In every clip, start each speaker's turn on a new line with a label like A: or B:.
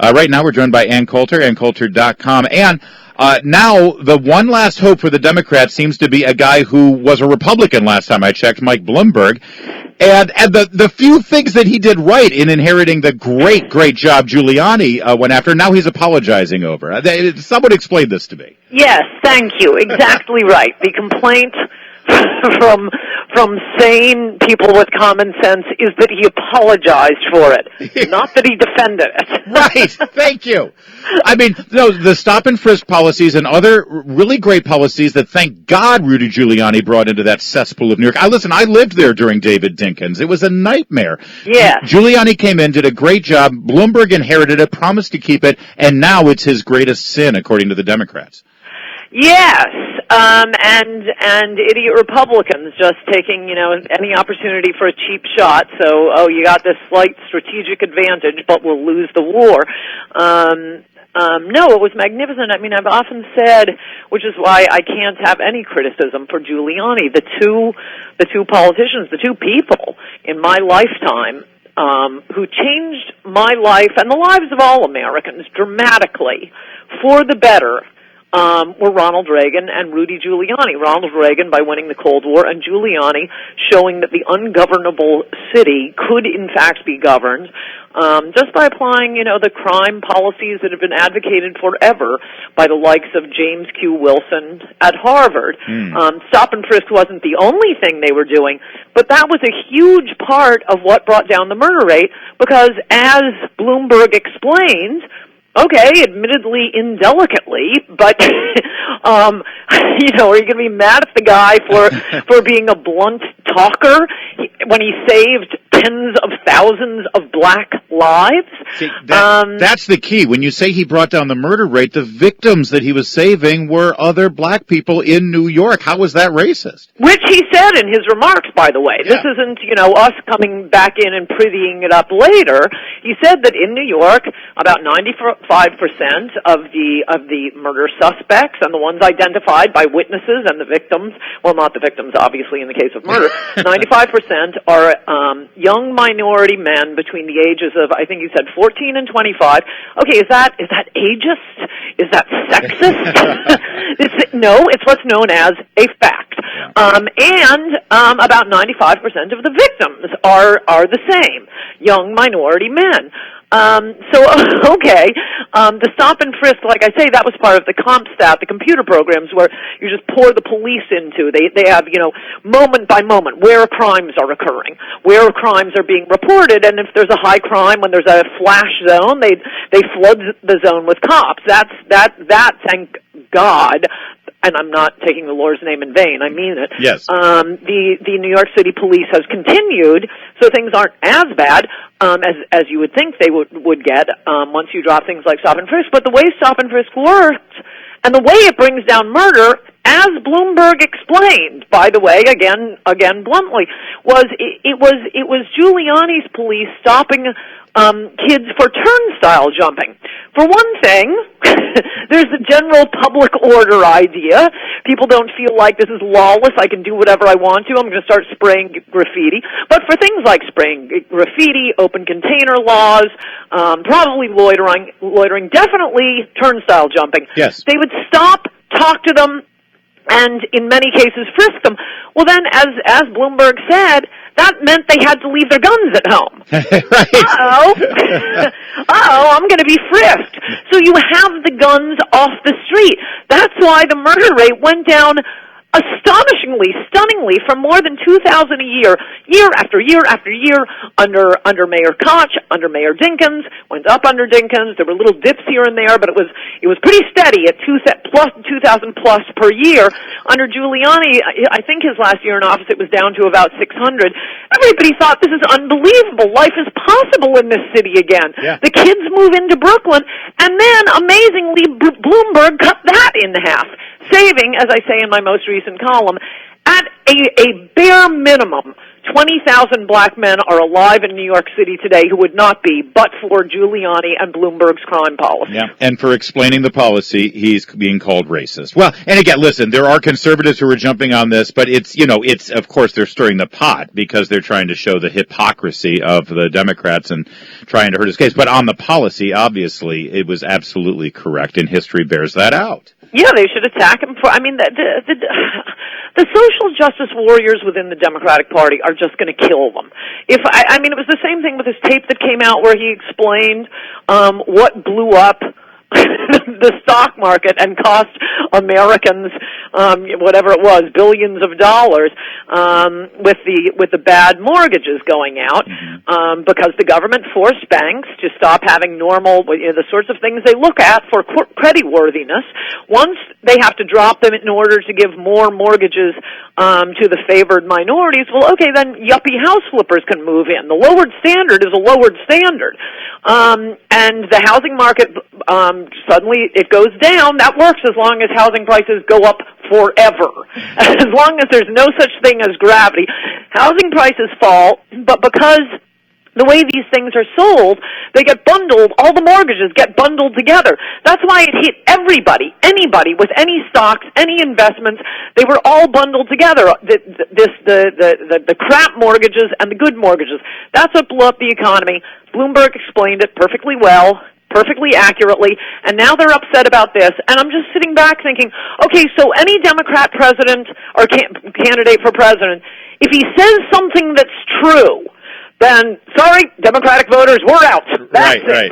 A: Right now we're joined by Ann Coulter, AnnCoulter.com. Ann, now the one last hope for the Democrats seems to be a guy who was a Republican last time I checked, Mike Bloomberg. And the few things that he did right in inheriting the great job Giuliani went after, now he's apologizing over. Someone explain this to me.
B: Yes, thank you. Exactly right. The complaint from sane people with common sense is that he apologized for it, not that he defended it.
A: Right. Thank you. I mean, the stop and frisk policies and other really great policies that, thank God, Rudy Giuliani brought into that cesspool of New York. I lived there during David Dinkins. It was a nightmare.
B: Yeah.
A: Giuliani came in, did a great job. Bloomberg inherited it, promised to keep it, and now it's his greatest sin, according to the Democrats.
B: Yes, and idiot Republicans just taking, any opportunity for a cheap shot. So, you got this slight strategic advantage, but we'll lose the war. No, it was magnificent. I mean, I've often said, which is why I can't have any criticism for Giuliani. The two politicians, the two people in my lifetime, who changed my life and the lives of all Americans dramatically for the better, were Ronald Reagan and Rudy Giuliani. Ronald Reagan by winning the Cold War, and Giuliani showing that the ungovernable city could in fact be governed just by applying, the crime policies that have been advocated forever by the likes of James Q. Wilson at Harvard. Stop and frisk wasn't the only thing they were doing, but that was a huge part of what brought down the murder rate because, as Bloomberg explains, okay, admittedly indelicately, but are you going to be mad at the guy for being a blunt talker when he saved tens of thousands of black lives?
A: See, that's the key. When you say he brought down the murder rate, the victims that he was saving were other black people in New York. How was that racist?
B: Which he said in his remarks, by the way.
A: Yeah.
B: This isn't, us coming back in and prettying it up later. He said that in New York, about 95% of the murder suspects and the ones identified by witnesses and the victims, well, not the victims, obviously, in the case of murder, 95% are young minority men between the ages of, I think he said, 14 and 25. Okay, is that ageist? Is that sexist? No, it's what's known as a fact. And about 95% of the victims are the same, young minority men. The stop and frisk, like I say, that was part of the CompStat, the computer programs where you just pour the police into. They have, moment by moment, where crimes are occurring, where crimes are being reported, and if there's a high crime, when there's a flash zone, they flood the zone with cops. That, thank God, and I'm not taking the Lord's name in vain, I mean it.
A: Yes.
B: The New York City police has continued, so things aren't as bad as you would think they would get once you drop things like stop and frisk. But the way stop and frisk worked, and the way it brings down murder, as Bloomberg explained, by the way, again bluntly, was it was Giuliani's police stopping kids for turnstile jumping. For one thing, there's the general public order idea. People don't feel like this is lawless. I can do whatever I want to. I'm going to start spraying graffiti. But for things like spraying graffiti, open container laws, probably loitering, definitely turnstile jumping.
A: Yes.
B: They would stop, talk to them, and in many cases frisk them. Well then, as Bloomberg said, that meant they had to leave their guns at home.
A: Right.
B: I'm going to be frisked. So you have the guns off the street. That's why the murder rate went down stunningly, from more than 2,000 a year after year after year, under Mayor Koch, under Mayor Dinkins, went up under Dinkins. There were little dips here and there, but it was pretty steady at 2,000 plus per year. Under Giuliani, I think his last year in office, it was down to about 600. Everybody thought this is unbelievable. Life is possible in this city again.
A: Yeah.
B: The kids move into Brooklyn, and then amazingly, Bloomberg cut that in half, saving, as I say in my most recent column, at a bare minimum, 20,000 black men are alive in New York City today who would not be but for Giuliani and Bloomberg's crime policy.
A: Yeah, and for explaining the policy, he's being called racist. Well, and again, listen, there are conservatives who are jumping on this, but it's, of course, they're stirring the pot because they're trying to show the hypocrisy of the Democrats and trying to hurt his case. But on the policy, obviously, it was absolutely correct, and history bears that out.
B: Yeah, they should attack him for, the social justice warriors within the Democratic Party are just going to kill them. It was the same thing with his tape that came out where he explained what blew up the stock market and cost Americans whatever it was, billions of dollars with the bad mortgages going out because the government forced banks to stop having normal the sorts of things they look at for creditworthiness. Once they have to drop them in order to give more mortgages to the favored minorities, well, okay, then yuppie house flippers can move in. The lowered standard is a lowered standard. And the housing market suddenly it goes down. That works as long as housing prices go up forever. As long as there's no such thing as gravity. Housing prices fall, but because the way these things are sold, they get bundled, all the mortgages get bundled together. That's why it hit everybody, anybody with any stocks, any investments, they were all bundled together. The crap mortgages and the good mortgages. That's what blew up the economy. Bloomberg explained it perfectly well, perfectly accurately, and now they're upset about this. And I'm just sitting back thinking, okay, so any Democrat president or candidate for president, if he says something that's true, then, sorry, Democratic voters, we're out. That's it.
A: Right.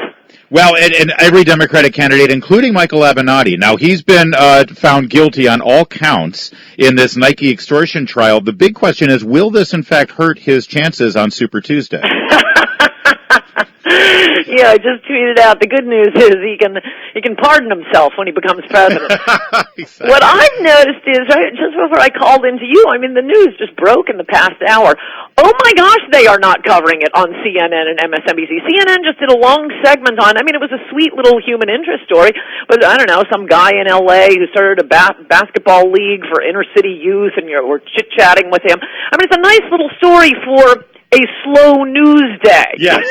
A: Well, and every Democratic candidate, including Michael Avenatti. Now, he's been found guilty on all counts in this Nike extortion trial. The big question is, will this, in fact, hurt his chances on Super Tuesday?
B: Yeah, I just tweeted out. The good news is he can pardon himself when he becomes president. Exactly. What I've noticed is, right, just before I called into you, the news just broke in the past hour. Oh my gosh, they are not covering it on CNN and MSNBC. CNN just did a long segment on, it was a sweet little human interest story, but I don't know, some guy in LA who started a basketball league for inner city youth and we're chit-chatting with him. It's a nice little story for a slow news day.
A: Yes,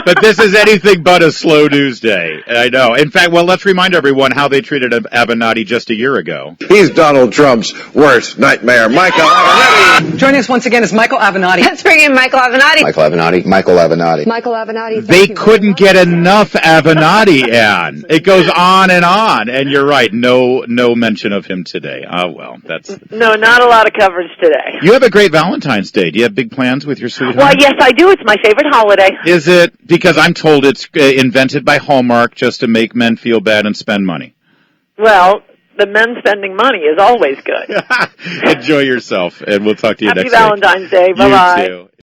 A: but this is anything but a slow news day. I know. In fact, let's remind everyone how they treated Avenatti just a year ago.
C: He's Donald Trump's worst nightmare. Michael Avenatti.
D: Joining us once again is Michael Avenatti.
E: Let's bring in Michael Avenatti.
C: Michael Avenatti. Michael Avenatti.
E: Michael Avenatti.
A: They couldn't get enough Avenatti, Ann. It goes on, and you're right. No mention of him today. That's...
B: No, not a lot of coverage today.
A: You have a great Valentine's Day. Do you have big plans with your sweetheart?
B: Well, yes, I do. It's my favorite holiday.
A: Is it? Because I'm told it's invented by Hallmark just to make men feel bad and spend money.
B: Well, the men spending money is always good.
A: Enjoy yourself, and we'll talk to you next week.
B: Happy Valentine's Day. Bye-bye.
A: You too.